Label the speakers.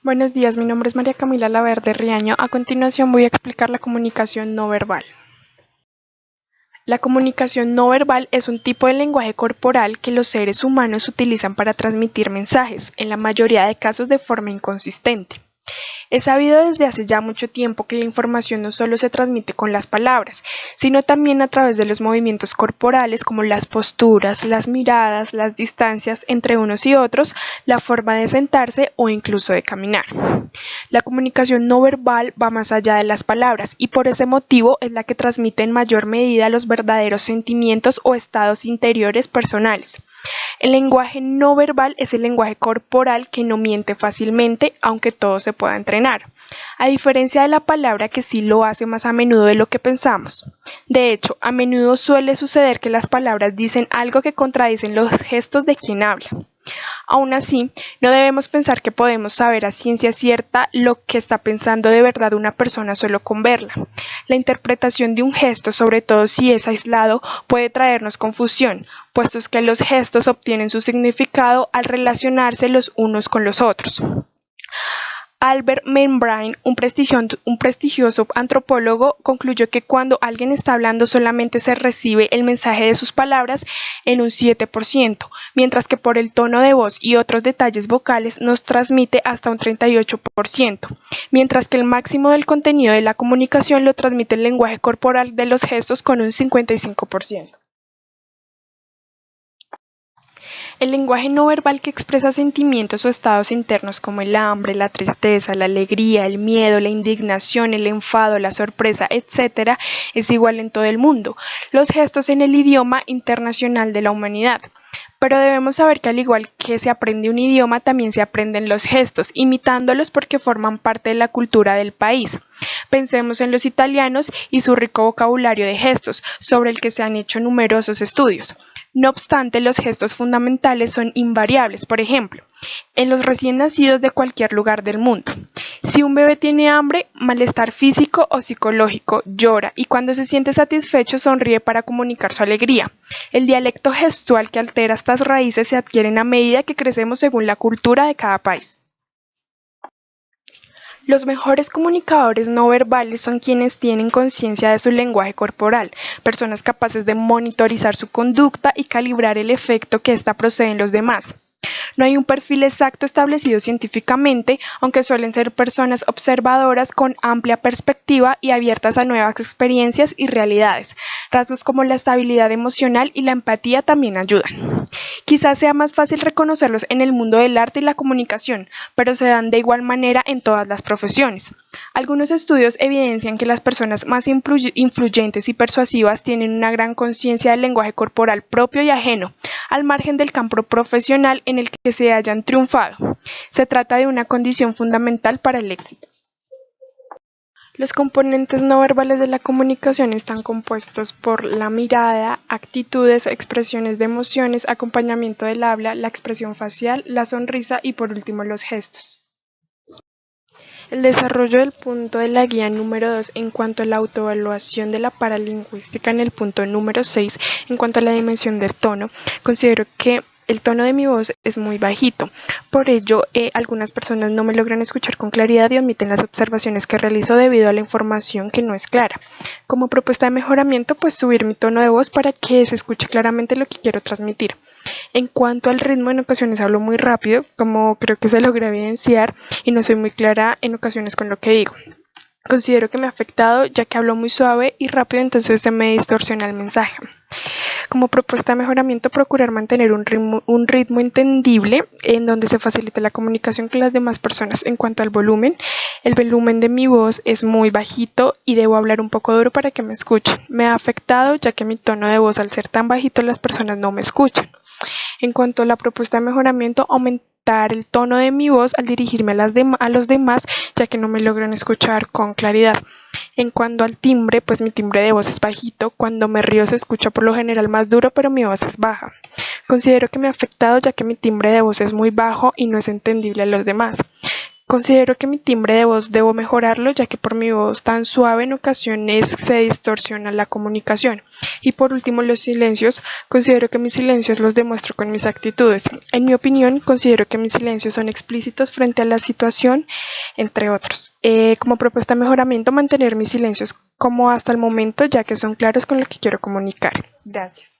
Speaker 1: Buenos días, mi nombre es María Camila Laverde Riaño. A continuación voy a explicar la comunicación no verbal. La comunicación no verbal es un tipo de lenguaje corporal que los seres humanos utilizan para transmitir mensajes, en la mayoría de casos de forma inconsistente. Es sabido desde hace ya mucho tiempo que la información no solo se transmite con las palabras, sino también a través de los movimientos corporales como las posturas, las miradas, las distancias entre unos y otros, la forma de sentarse o incluso de caminar. La comunicación no verbal va más allá de las palabras y por ese motivo es la que transmite en mayor medida los verdaderos sentimientos o estados interiores personales. El lenguaje no verbal es el lenguaje corporal que no miente fácilmente, aunque todo se pueda entrenar, a diferencia de la palabra que sí lo hace más a menudo de lo que pensamos. De hecho, a menudo suele suceder que las palabras dicen algo que contradicen los gestos de quien habla. Aún así, no debemos pensar que podemos saber a ciencia cierta lo que está pensando de verdad una persona solo con verla. La interpretación de un gesto, sobre todo si es aislado, puede traernos confusión, puesto que los gestos obtienen su significado al relacionarse los unos con los otros. Albert Membrane, un prestigioso antropólogo, concluyó que cuando alguien está hablando solamente se recibe el mensaje de sus palabras en un 7%, mientras que por el tono de voz y otros detalles vocales nos transmite hasta un 38%, mientras que el máximo del contenido de la comunicación lo transmite el lenguaje corporal de los gestos con un 55%. El lenguaje no verbal que expresa sentimientos o estados internos como el hambre, la tristeza, la alegría, el miedo, la indignación, el enfado, la sorpresa, etc., es igual en todo el mundo. Los gestos en el idioma internacional de la humanidad. Pero debemos saber que al igual que se aprende un idioma, también se aprenden los gestos, imitándolos porque forman parte de la cultura del país. Pensemos en los italianos y su rico vocabulario de gestos, sobre el que se han hecho numerosos estudios. No obstante, los gestos fundamentales son invariables. Por ejemplo, en los recién nacidos de cualquier lugar del mundo. Si un bebé tiene hambre, malestar físico o psicológico, llora y cuando se siente satisfecho sonríe para comunicar su alegría. El dialecto gestual que altera estas raíces se adquieren a medida que crecemos según la cultura de cada país. Los mejores comunicadores no verbales son quienes tienen conciencia de su lenguaje corporal, personas capaces de monitorizar su conducta y calibrar el efecto que ésta procede en los demás. No hay un perfil exacto establecido científicamente, aunque suelen ser personas observadoras con amplia perspectiva y abiertas a nuevas experiencias y realidades. Rasgos como la estabilidad emocional y la empatía también ayudan. Quizás sea más fácil reconocerlos en el mundo del arte y la comunicación, pero se dan de igual manera en todas las profesiones. Algunos estudios evidencian que las personas más influyentes y persuasivas tienen una gran conciencia del lenguaje corporal propio y ajeno, al margen del campo profesional en el que se hayan triunfado. Se trata de una condición fundamental para el éxito. Los componentes no verbales de la comunicación están compuestos por la mirada, actitudes, expresiones de emociones, acompañamiento del habla, la expresión facial, la sonrisa y por último los gestos. El desarrollo del punto de la guía número 2 en cuanto a la autoevaluación de la paralingüística en el punto número 6 en cuanto a la dimensión del tono, considero que el tono de mi voz es muy bajito, por ello algunas personas no me logran escuchar con claridad y omiten las observaciones que realizo debido a la información que no es clara. Como propuesta de mejoramiento, pues subir mi tono de voz para que se escuche claramente lo que quiero transmitir. En cuanto al ritmo, en ocasiones hablo muy rápido, como creo que se logra evidenciar, y no soy muy clara en ocasiones con lo que digo. Considero que me ha afectado ya que hablo muy suave y rápido, entonces se me distorsiona el mensaje. Como propuesta de mejoramiento, procurar mantener un ritmo entendible en donde se facilite la comunicación con las demás personas. En cuanto al volumen, el volumen de mi voz es muy bajito y debo hablar un poco duro para que me escuchen. Me ha afectado ya que mi tono de voz al ser tan bajito las personas no me escuchan. En cuanto a la propuesta de mejoramiento, aumentar el tono de mi voz al dirigirme a los demás, ya que no me logran escuchar con claridad. En cuanto al timbre, pues mi timbre de voz es bajito, cuando me río se escucha por lo general más duro, pero mi voz es baja. Considero que me ha afectado ya que mi timbre de voz es muy bajo y no es entendible a los demás. Considero que mi timbre de voz debo mejorarlo, ya que por mi voz tan suave en ocasiones se distorsiona la comunicación. Y por último, los silencios. Considero que mis silencios los demuestro con mis actitudes. En mi opinión, considero que mis silencios son explícitos frente a la situación, entre otros. Como propuesta de mejoramiento, mantener mis silencios como hasta el momento, ya que son claros con lo que quiero comunicar. Gracias.